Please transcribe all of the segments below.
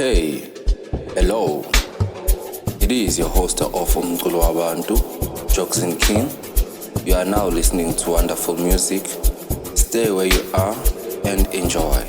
Hey, hello. It is your host of Umculo Wabantu, Joekzin King. You are now listening to wonderful music. Stay where you are and enjoy.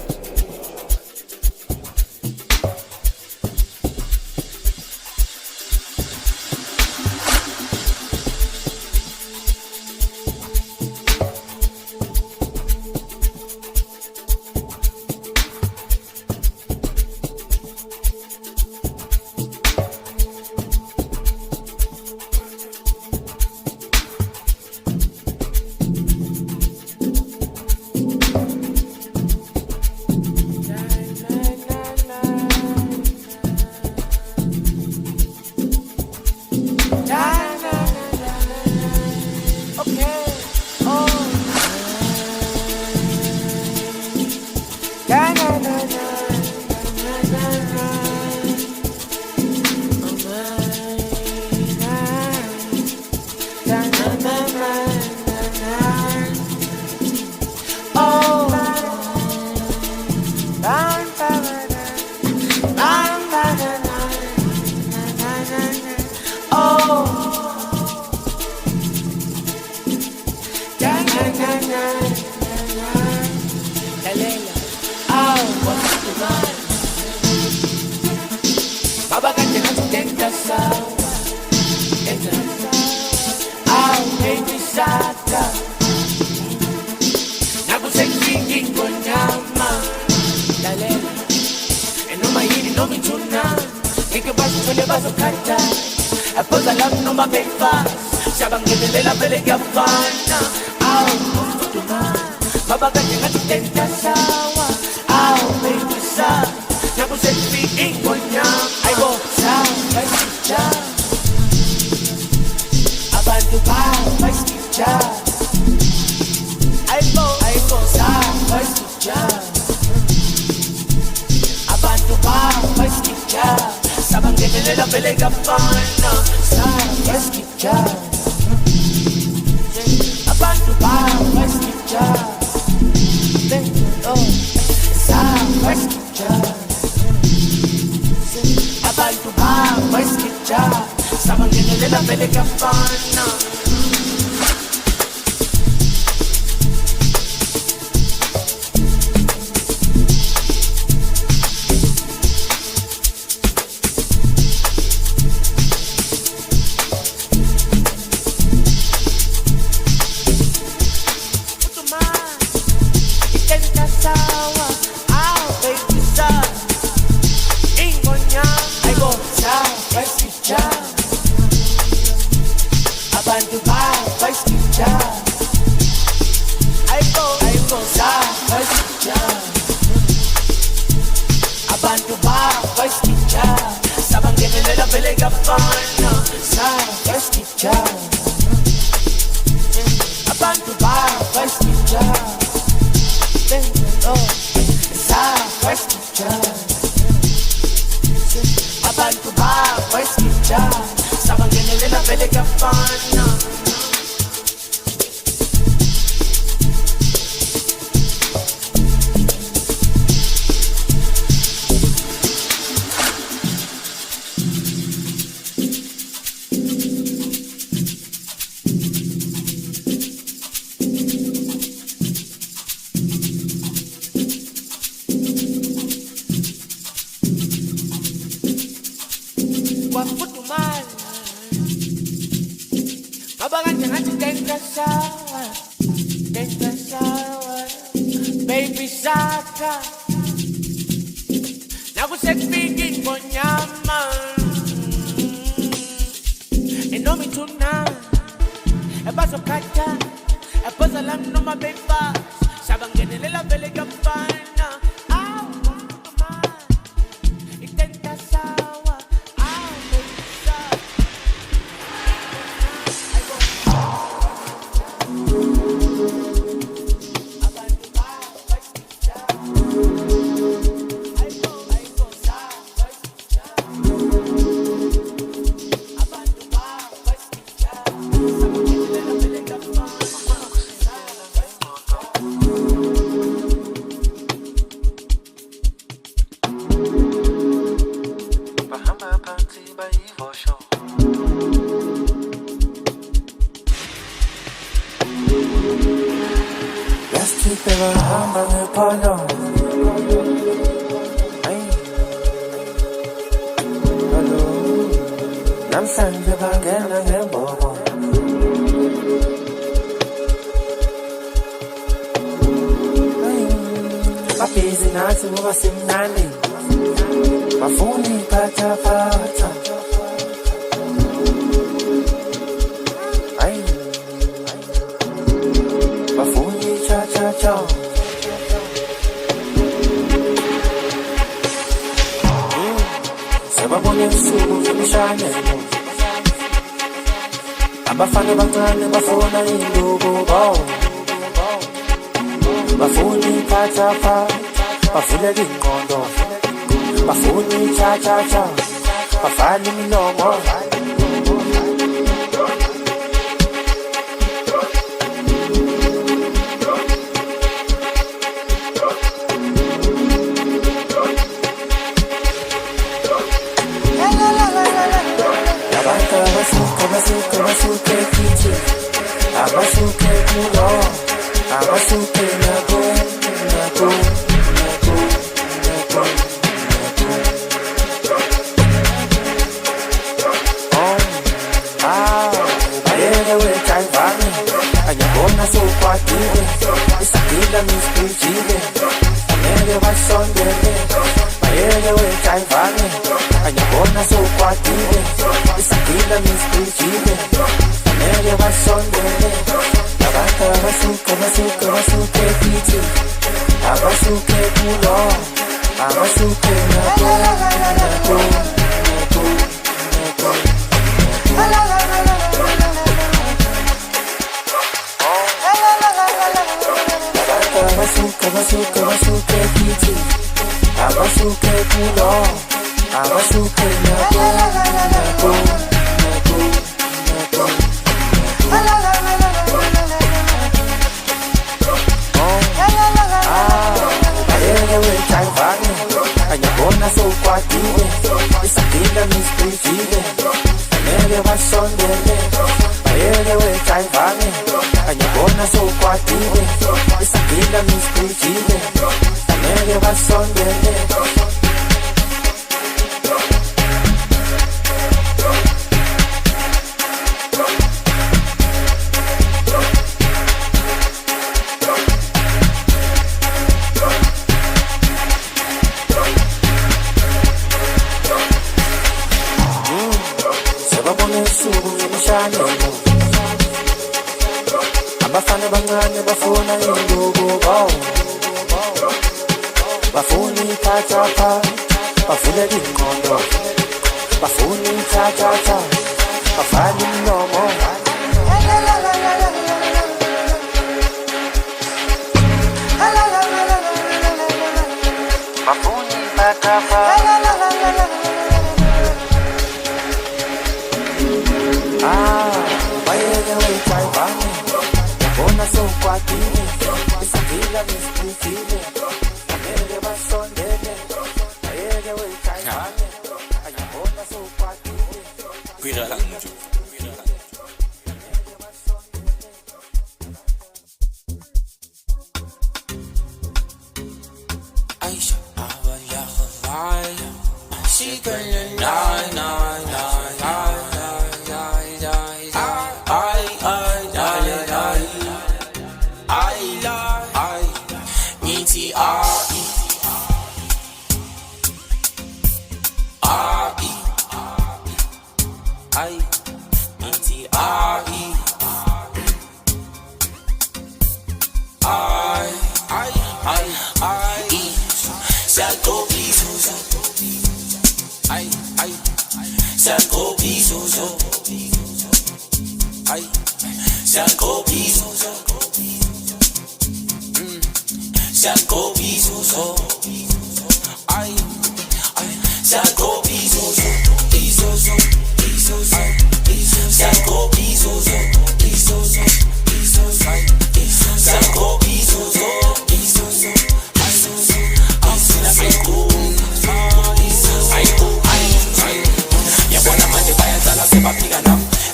bahamba ngephondo. Hello, namhlanje bangena ngembobo. Babhizi nathi ngoba simnandi, bafuna iphathaphatha. Bafuna icha-cha-cha. Sebabona usuku ngemishayelo, abafana abancane bafuna induku. Bafuna iphathaphatha, bavuleka ingqondo, bafuna icha-cha-cha, bavala imilomo. Abantu abasuke kithi, abasuke kulo, abasuke nako. Bayeke wejayivane, anyabona sokwatile, isagila misiprijile, angeke basondele. Bayeke wejayivane, anyabona sokwatile, isagila misiprijile, angeke basondele. Abantu abasuke kithi, abasuke kulo, abasuke nako. Abasuke kithi, abasuke kulo, abasuke nako. Bayeke wejayivane, anyabona sokwatile, isagila misiprijile, angeke basondele. Bayeke wejayivane, anyabona sokwatile, isagila misiprijile, angeke basondele. Abafana abancane bafuna induku. Bafuna iphathaphatha, bavuleka ingqondo, bafuna icha-cha-cha, bavala imilomo. Bafuna iphathaphatha. Bayeke wejayivane, yabona sokwatile, isagila misiprijile, angeke basondele. Bayeke wejayivane, yabona sokwatile. Aisha, she can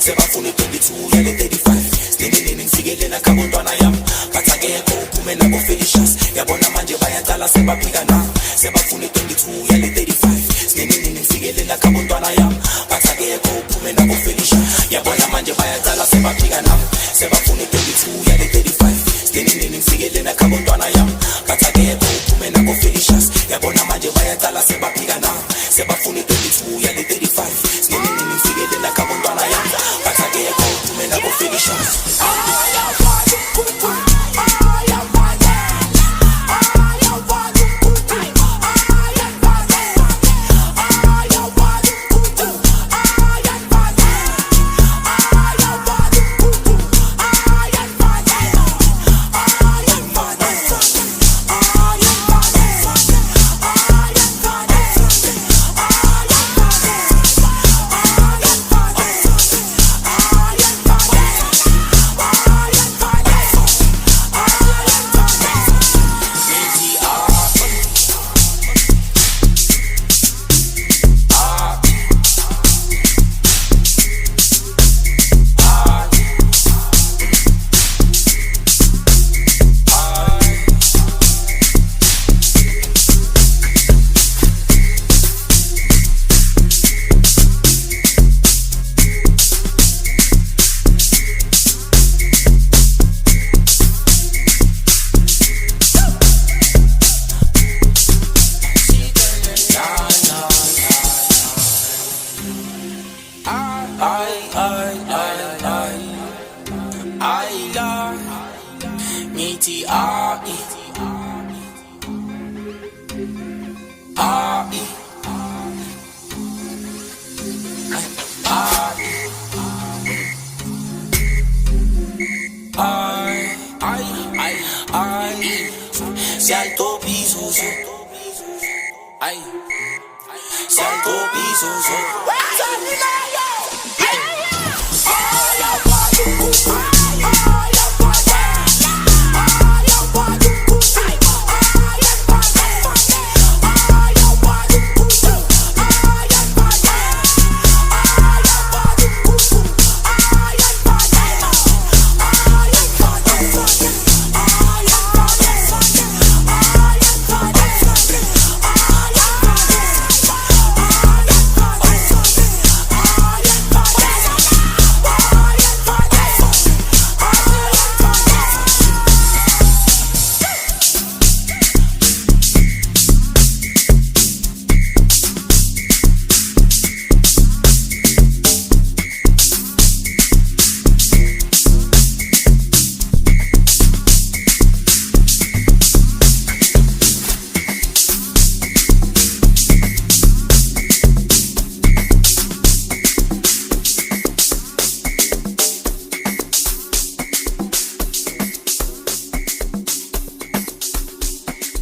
Sebafuna 22 yale 35 Stilini ngifikelele nakabantwana yami Bathi akekho uphume nabo bayaqala sebaphika na sebafuna 22 yale 35 sinenini nifikelela kabontwana yami bathakekho uphume nabo felisha yabona manje bayaqala sebaphika na sebafuna 22 yale 35 sinenini nifikelela kabontwana yami bathakekho uphume nabo felisha yabona manje bayaqala sebaphika na sebafuna 22 yale 35 sinenini nifikelela kabontwana yami bathakekho uphume nabo felisha.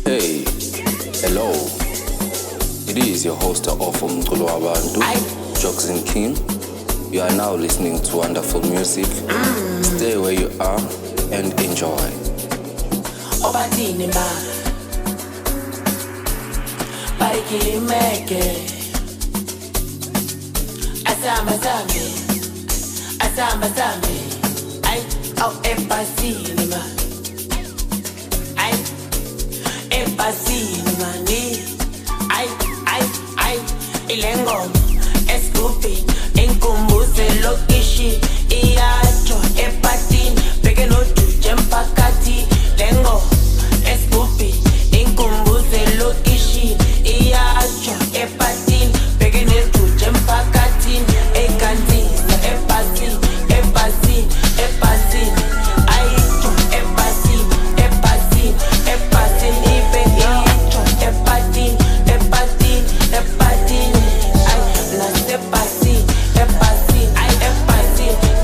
Hey, hello. It is your host of Umculo Wabantu, Joekzin. You are now listening to wonderful music. Stay where you are and enjoy. Obatini ma, barikili meke. Asamba zambi. Ay, oh epasini ma. Ay, epasini mani. Ay, ilengo, escupi, inkumbuze lokishi, iacho, epatini, pequeno tuche mpakati, lengo, escupi, inkumbuze lokishi, iacho, epatini, pequeno tuche mpakati, ekantina, epasini, ay, epasini, ipe, epatini, ay, na sepasi, ay, epasini.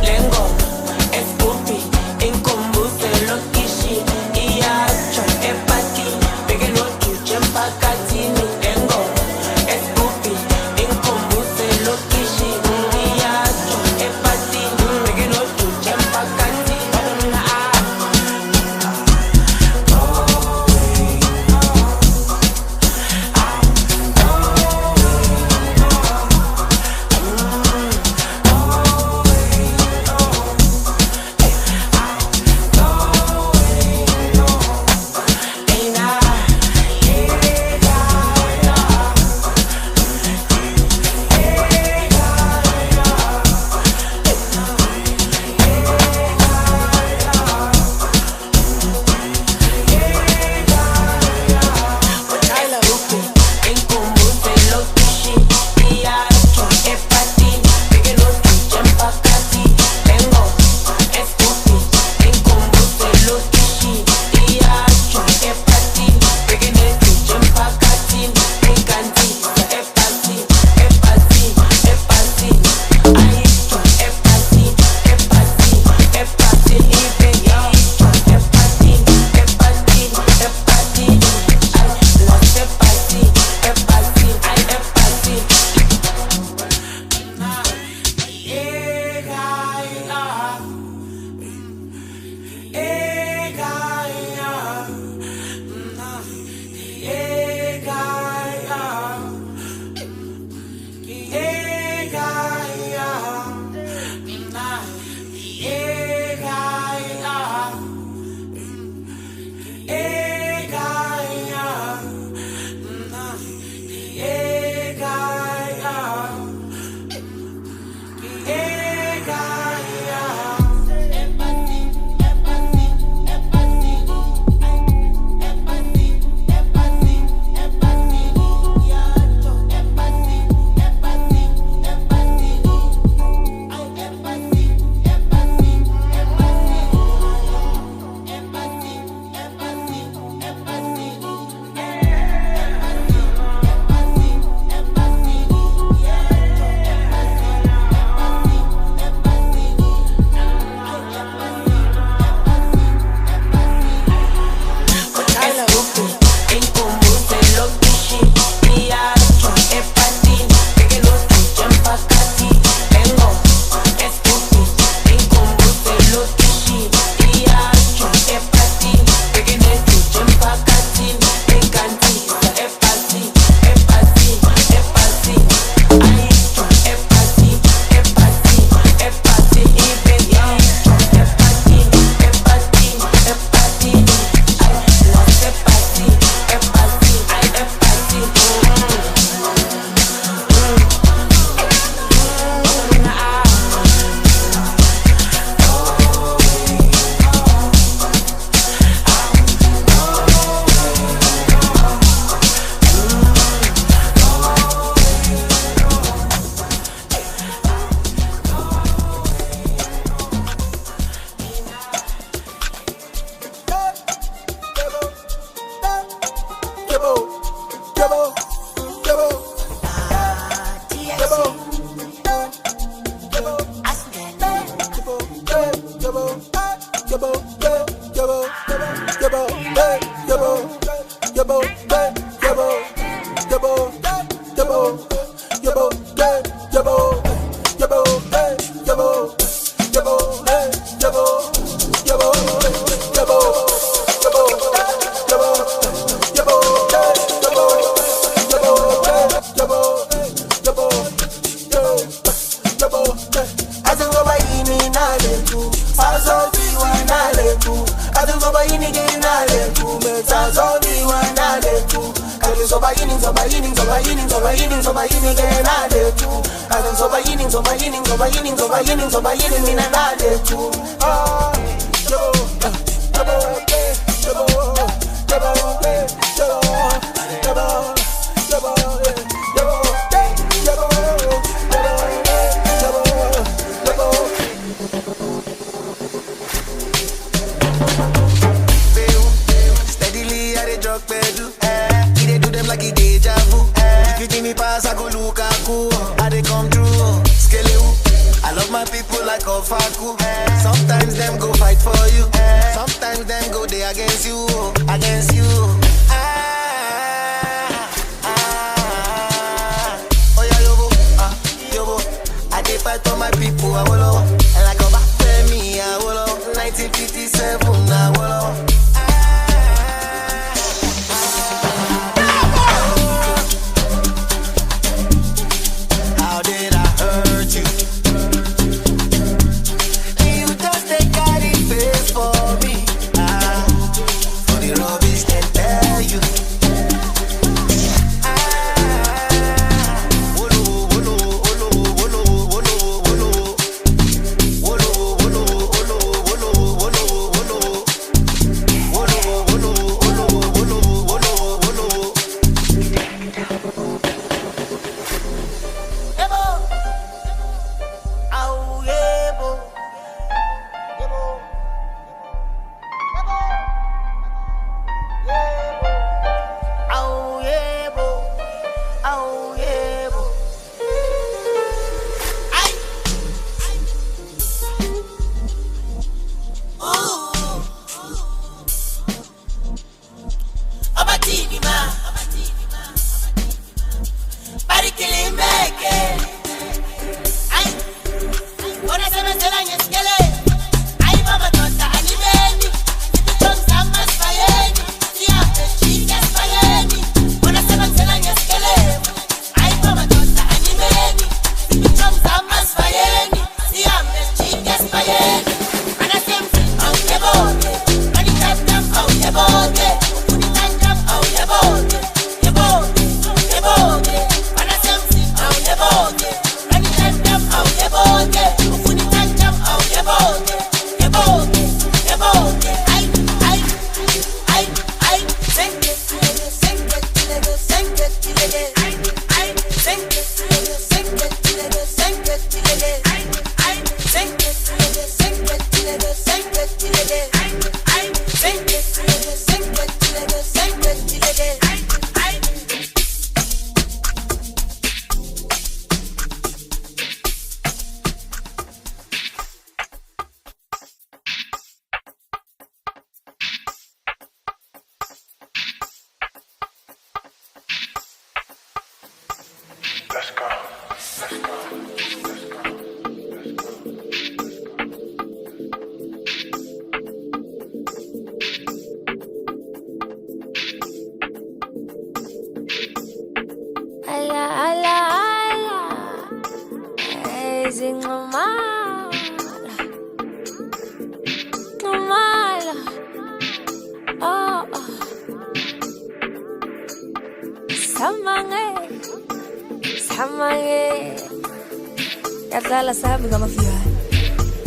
Yadlala sabi nga mafia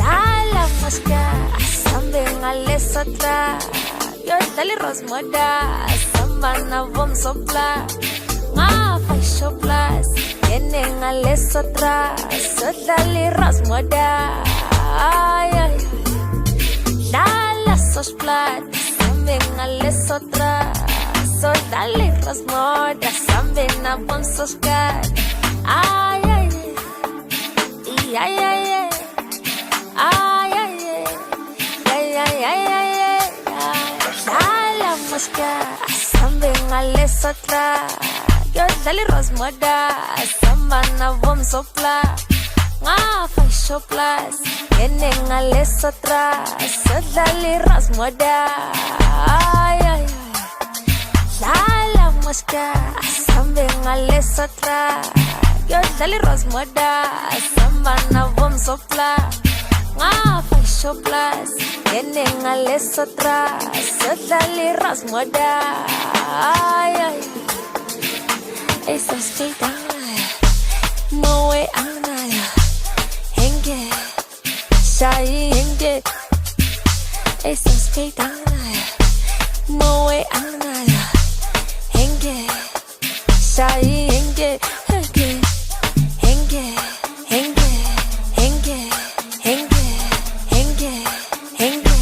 Dala maska Sambe ngale sotra Yodali rosmoda Samba na vom sopla Nga fay shoplas Yene ngale sotra Sodali rosmoda Ay ay Dala sosplat Sambe ngale sotra Sodali rosmoda Sambe na vom soskat Ay ay ay ay ay ay ay ay Dala muska, sambe ngale sotra. Yo dali rosmoda, samba na vom sopla. Nga fa shoplas, yene ngale sotra. Dali rosmoda. Dala muska, sambe ngale sotra. Yo dali rosmoda, samba na vom sopla. Nga fa shoplas, yene ngale sotra. Dali rosmoda. Esa skita, moe anaya, henge, shai henge. Esa skita, moe anaya, henge, shai henge, henge, henge, henge, henge, henge, henge, henge,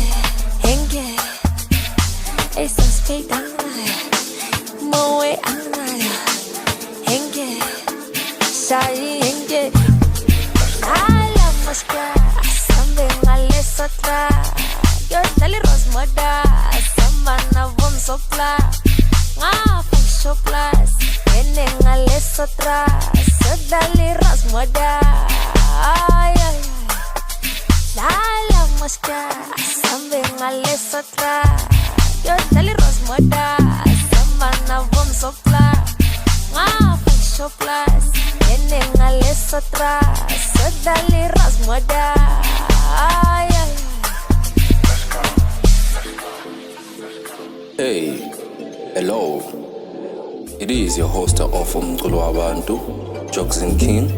henge. Esa skita, moe anaya. Shai henge, dala muska, sambe ngale sotra. Yo dali rosmoda, samba na vom sopla. Nga fa shoplas, yene ngale sotra. Dali rosmoda. Dala muska, sambe ngale sotra. Yo dali rosmoda, samba na vom sopla. Nga fa shoplas, yene ngale sotra. Dali rosmoda. Hey, hello. It is your host of Umculo Wabantu, Joekzin.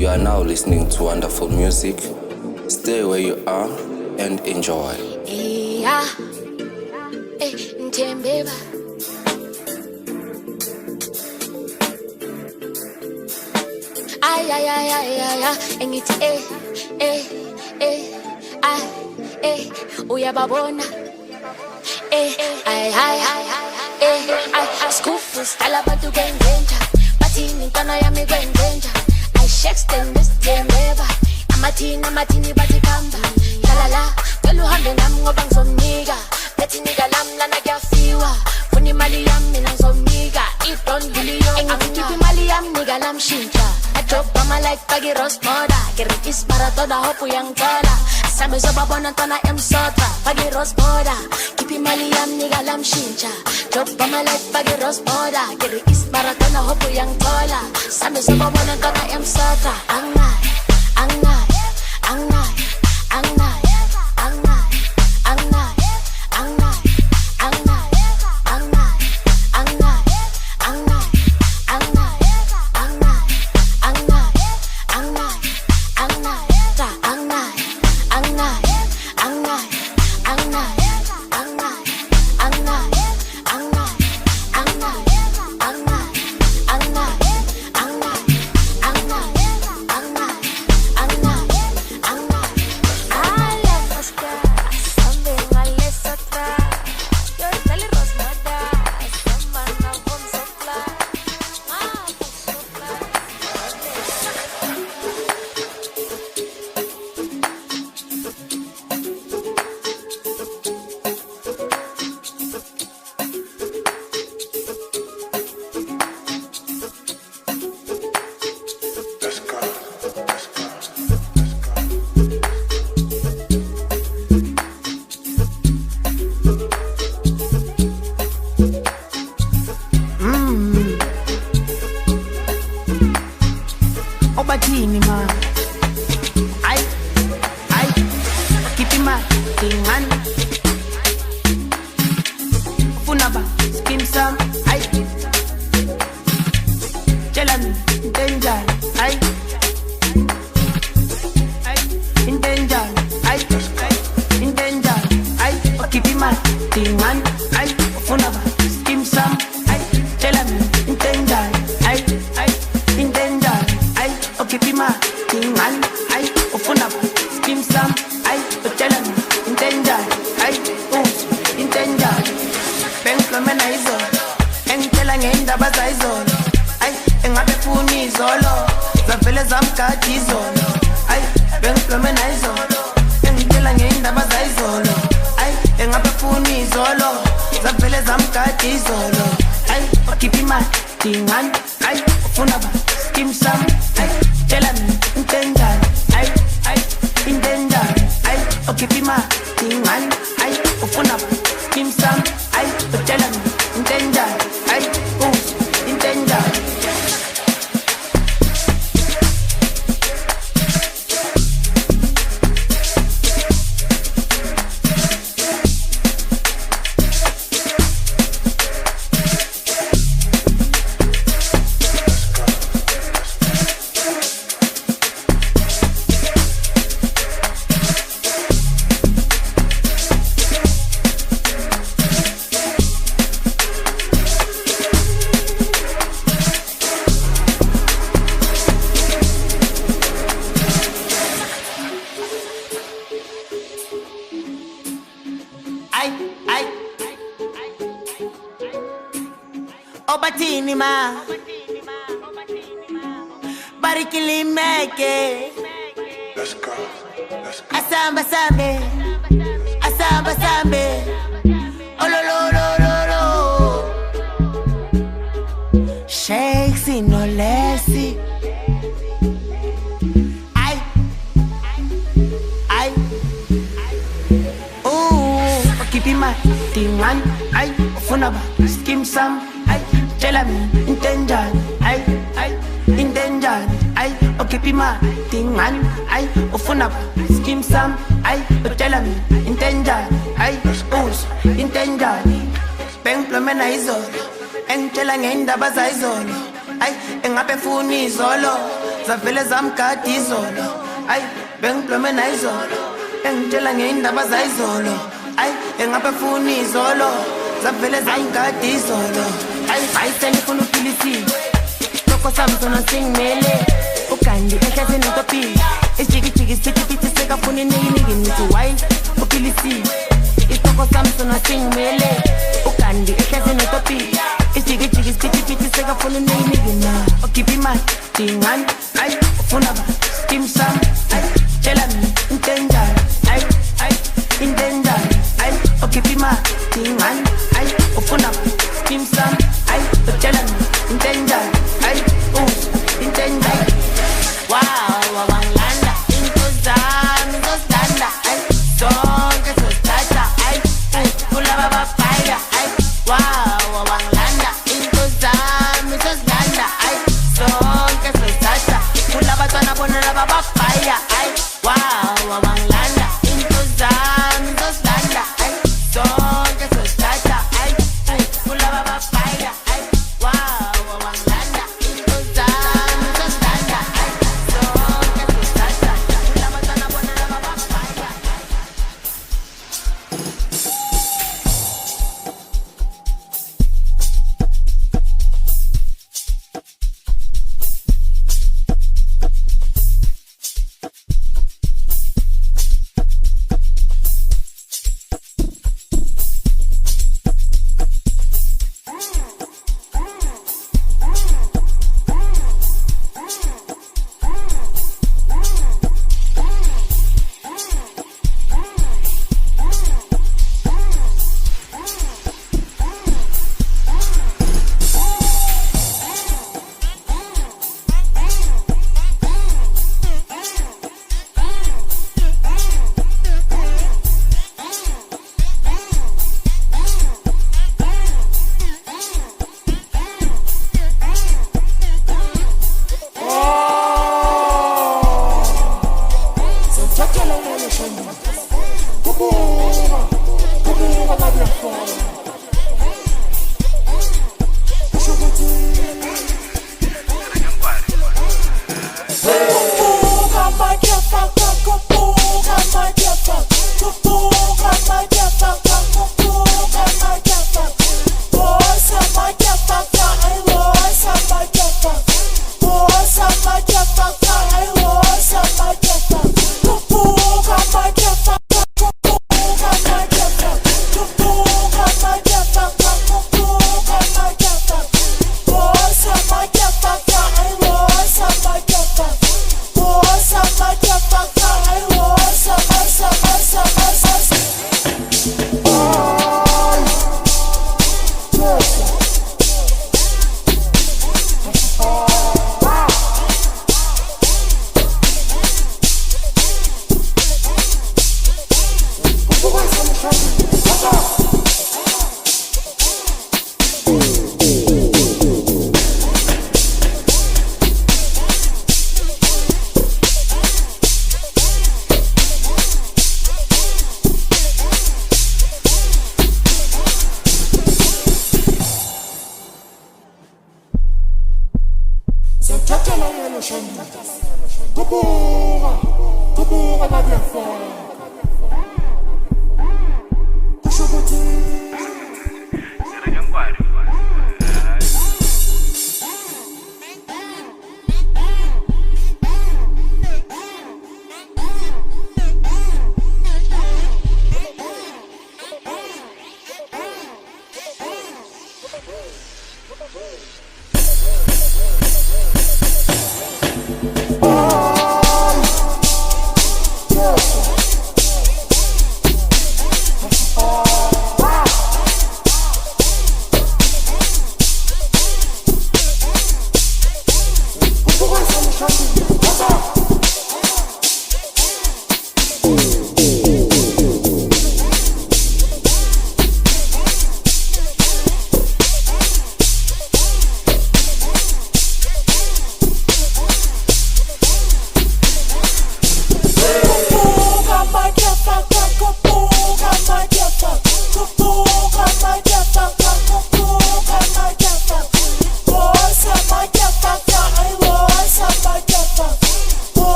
You are now listening to wonderful music. Stay where you are and enjoy. Yeah, Ntembeba. Ay, engithi uyababona asikufu stala abantu kwenzenja bathini intwana yami kwenzenja I shakes them this Ntembeba amathini bathi khamba la kwelo uhambe nami ngoba ngizomnika bethi nika lami lana kuyafiwa funa imali yami mina ngizomnika idon biliyo engithi imali yami nika lami shintsha drop mama like pagi rosmoda kirikis para toda hopu yang tola same zobabona ntona emsota pagi rosmoda kipi mali yam niga lam shincha drop mama like pagi rosmoda kirikis para toda hopu yang tola same zobabona ntona emsota angai Obatini ma, ay, kipi ma, tingan. Funaba, skim sam, ay. Jalan, intenjan, ay. Intenjan, ay. Intenjan, ay. Kipi ma, tingan, ay. Funaba, skim sam, ay. Jalan, intenjan, ay. Intenjan. Okipima, tingan, ay, ofuna, skim sam, ay, ochelan, intenjan, ay, intenjan. Benglo mena izo, engitela ngendaba zayizolo, ay, engabe funi izolo, zavele zamkhathi izolo, ay, benglo mena izo, engitela ngendaba zayizolo. zavele zamkati izolo. Ay, okhipha imali dingane. Ay, ufuna ba skim sam. Ay, tshela mina into enjani. Ay, ay, into enjani. Ay, okhipha imali dingane. Ay, ufuna ba skim sam. Ay, tshela mina into enjani. Ay, into enjani. Obatini ma Barikili meke. Let's go. Asamba sambe. Asamba sambe. Olololololo. Joekzin no lesi. Ay. Ay. Okipi ma tingan. Ay, ufuna ba skim sam. Ay, tshela mina into enjani. Ay, ay, into enjani. Ay, okhipha imali dingane. Ay, ufuna ba skim sam. Ay, tshela mina into enjani. Ay, into enjani. Bengiplomena izolo, engitshela ngendaba zayizolo. Ay, engabe funa izolo, zavele zamgada izolo. Ay, bengiplomena izolo, engitshela ngendaba zayizolo. Ay, engabe funa izolo, zavele zamgada izolo. Ay, selifuna uphilisi Loko Samson singimele Ugandi ehlathini intopili Isijikijiki sithi sekafuna iniki nithi why uphilisi Loko Samson singimele Ugandi ehlathini intopili Isijikijiki sithi sekafuna iniki na okhipha imali dingane. Ay, ufuna ba skim sam. Ay, tshela mina into enjani. Ay, ay, into enjani. Ay, okhipha imali dingane. Ay, ufuna ba skim sam. Ay, tshela mina into enjani. Ay, into enjani. Wow, wabangilanda into zami zozilanda. Ay, zonke zozithatha. Ay, ay, kulaba babhaya. Ay, wow, wabangilanda into zami zozilanda. Ay, zonke zozithatha. Kulaba bantwana bona laba babhaya. Ay, wow, wabangilanda into zami zozilanda. Ay, zonke zozithatha.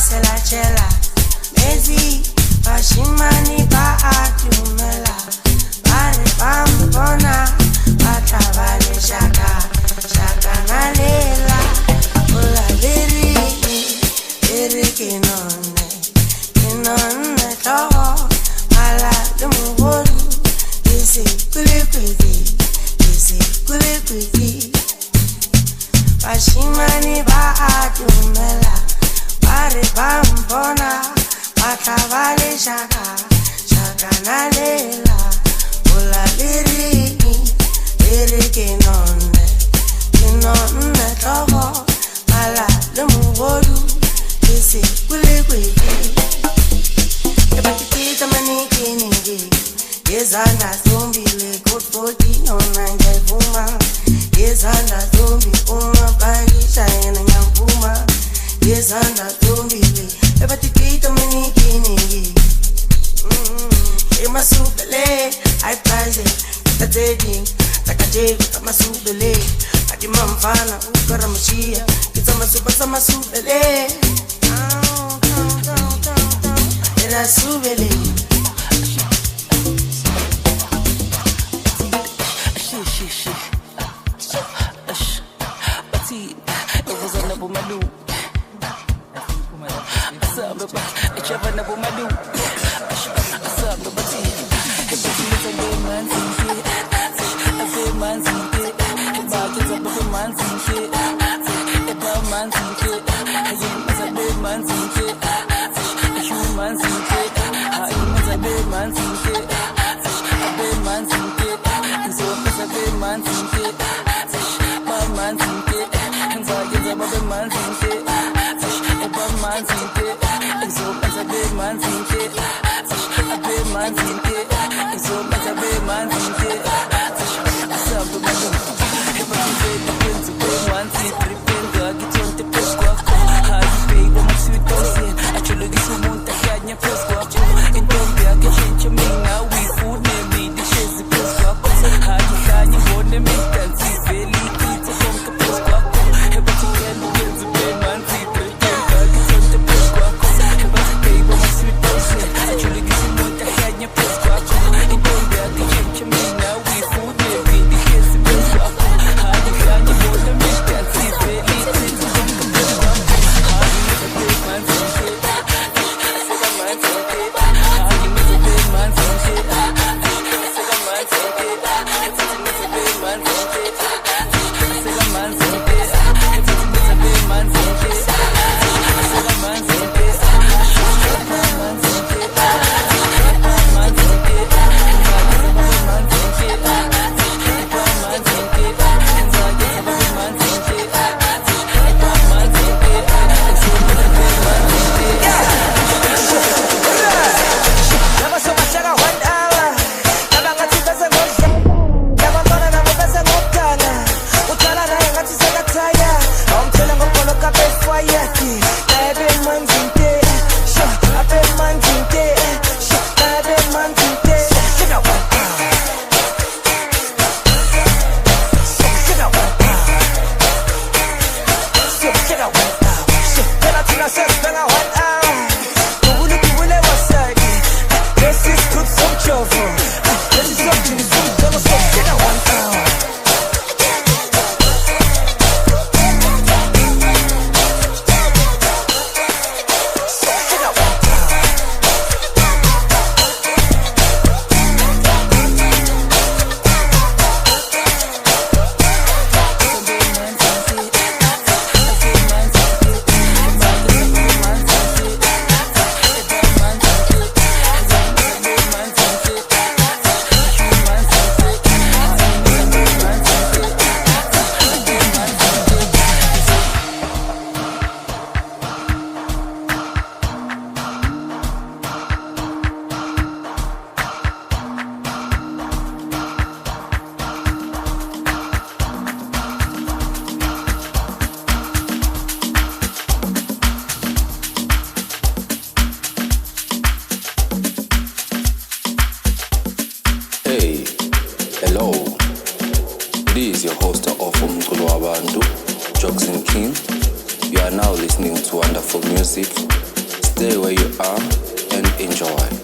se la chela Mezi Bashimani ba atumela Bare bambona Batabale shaka Shaka nalela Ula liri Liri kinone Kinone toho Ala lumugolu Isi kulikwidi Isi kulikwidi Bashimani ba atumela Bare bambona Batabale shaka Shaka nalela Ula liri Liri kinone Kinone toho Ala lumugolu Isi kulikwidi Ebakitita maniki nigi Yezanda zombile Code 14 online jaivuma Yezanda zombi Bagi shayana nyambuma Yezanda zombile Ebakitita maniki nigi Ema supele I prize it Tatedi Takajegu Tama supele Adima mfana Ukara mashia Kitama supa sama supele Era supele is your host of Umculo Wabantu, Joekzin. You are now listening to wonderful music. Stay where you are and enjoy.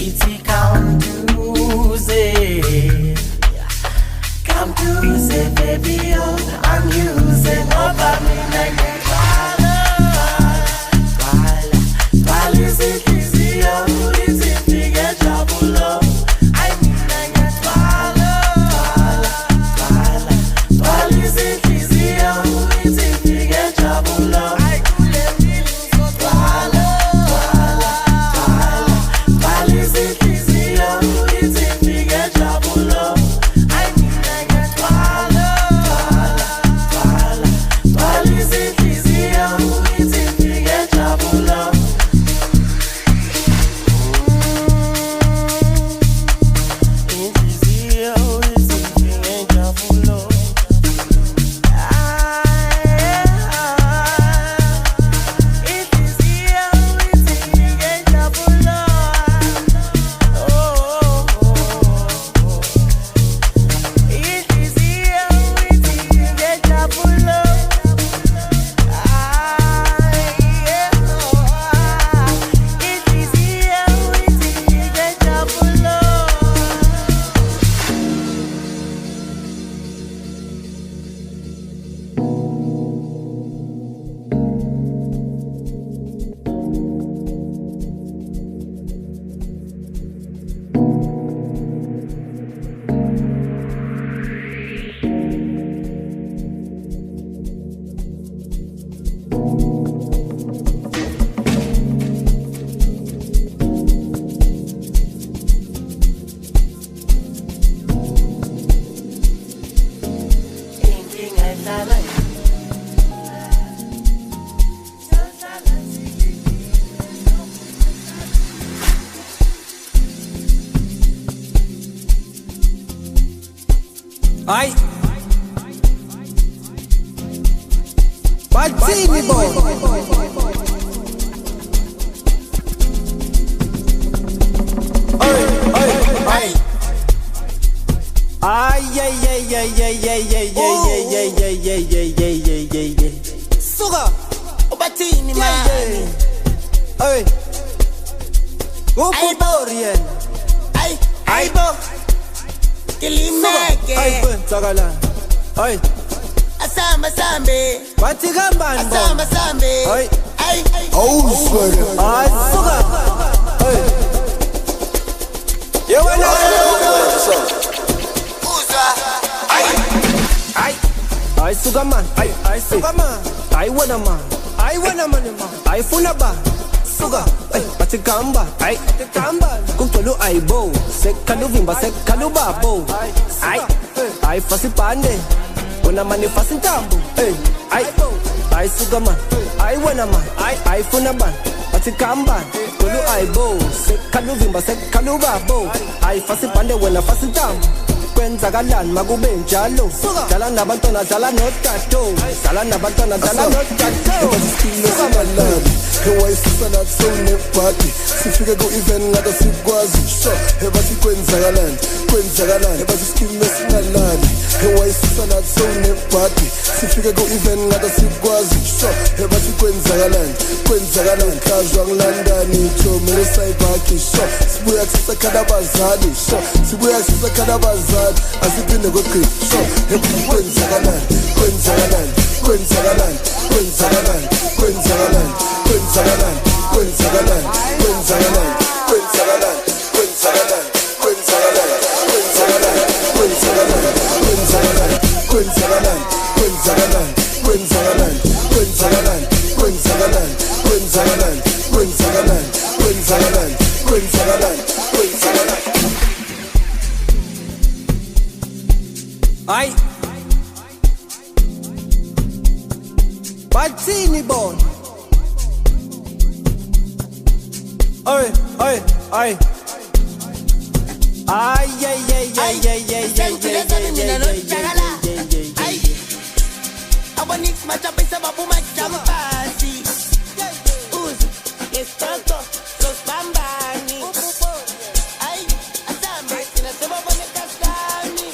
Iti kaunduze Ay. Batini boy. Ay. Ay, Suga. Ubatini man. Ay. Uporian. Ay bo. Kilimeke. Ay, sakala. Ay. Asamba sambe. Bathi kambani bo. Asamba sambe. Ay. Oh, sweater. Ay, suga. Ay. You wanna I sugar man, I sugar man, I wanna man, I funa ba, sugar, pati kamba, kumtolu I bow, sekalu vimba, sekalu babo, I fasi pande, una mani fasi tambu, I sugar man, I wanna man, I funa ba, pati kamba, tolu I bow, sekalu vimba, sekalu babo, I fasi pande, una fasi tambu. Kwenzakalani makube njalo dlala nabantwana dlala notato dlala nabantwana dlala notato Singamalali ewayisisa nathi sewunebhadi sifike ku-event ngada sikwazi sho ebathi kwenzakalani ebathi sikhime singalali ewayisisa nathi sewunebhadi sifike ku-event ngada sikwazi sho ebathi kwenzakalani kazwa ngilandani thomele sayibhaki sho sibuya kusisakhada abazali sho sibuya kusisakhada abazali asiphinde kogqi sho ebathi kwenzakalani Ay. Batini boy. Ay. Abanix machapa sababu machampasi. Uzi, estanto, los bambani. Ay, asambe, sinasema bone kastani.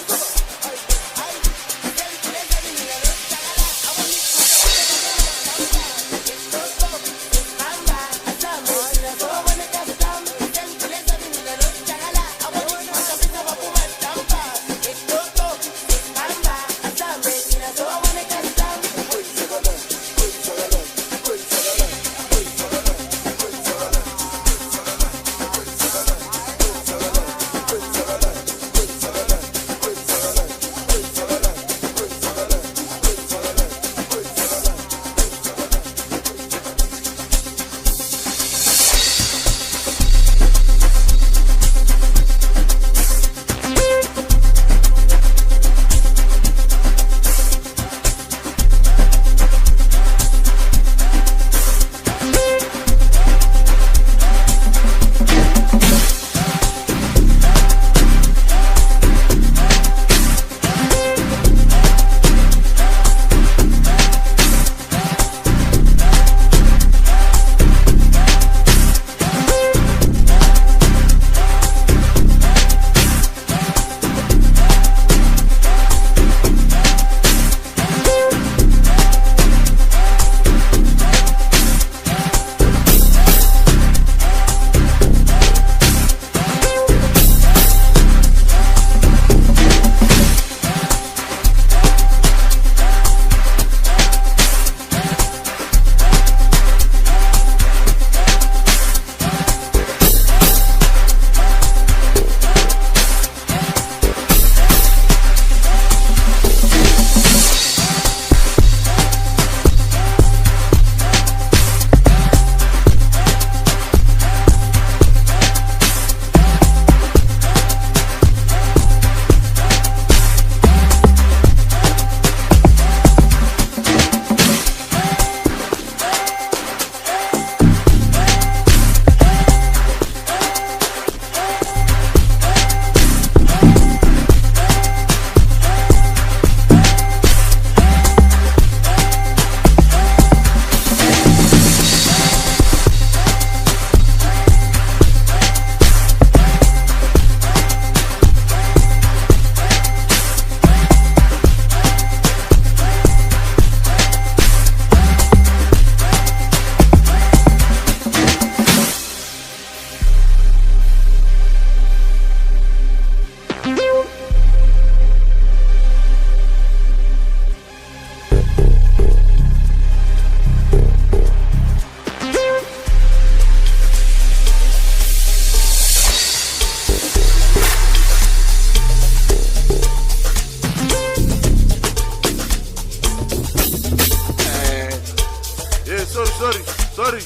sorry.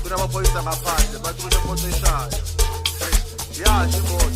Kunamaphoyisa ngaphandle bathi kunemoto eshayo. Yazi imoto.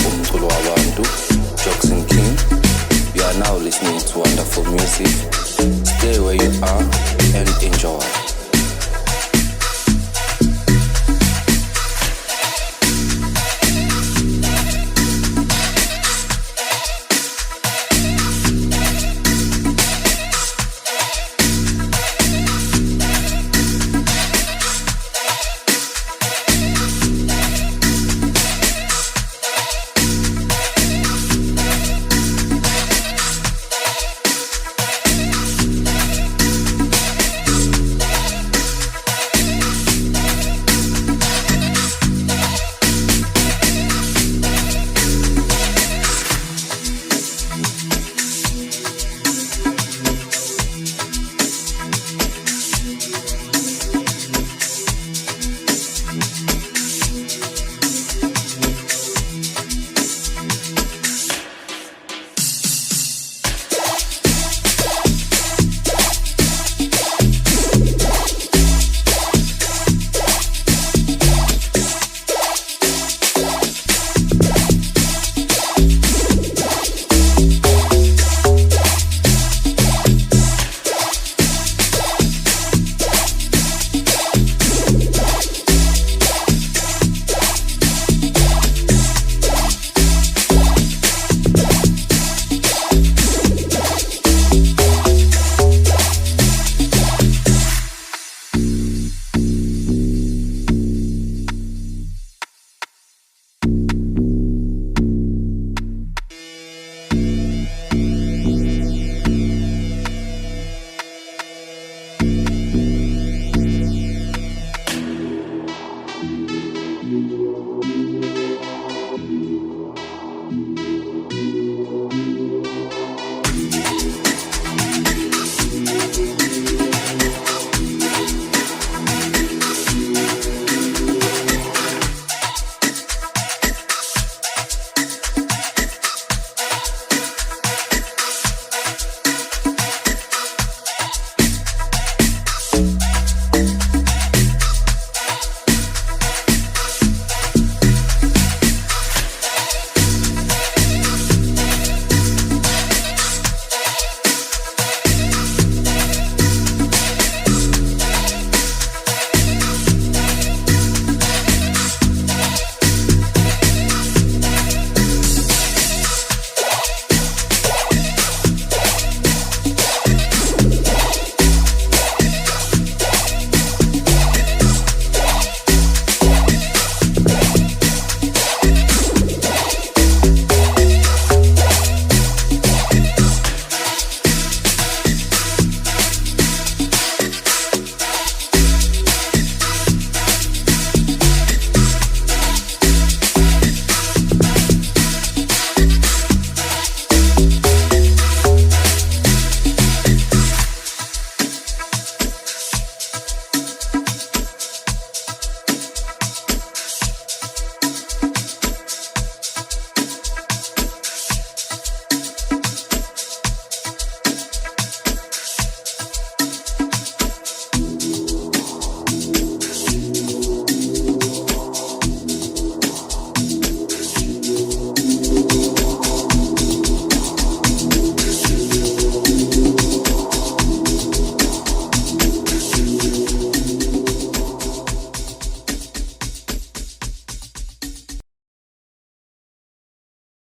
Umculo Wabantu, Joekzin. You are now listening to wonderful music.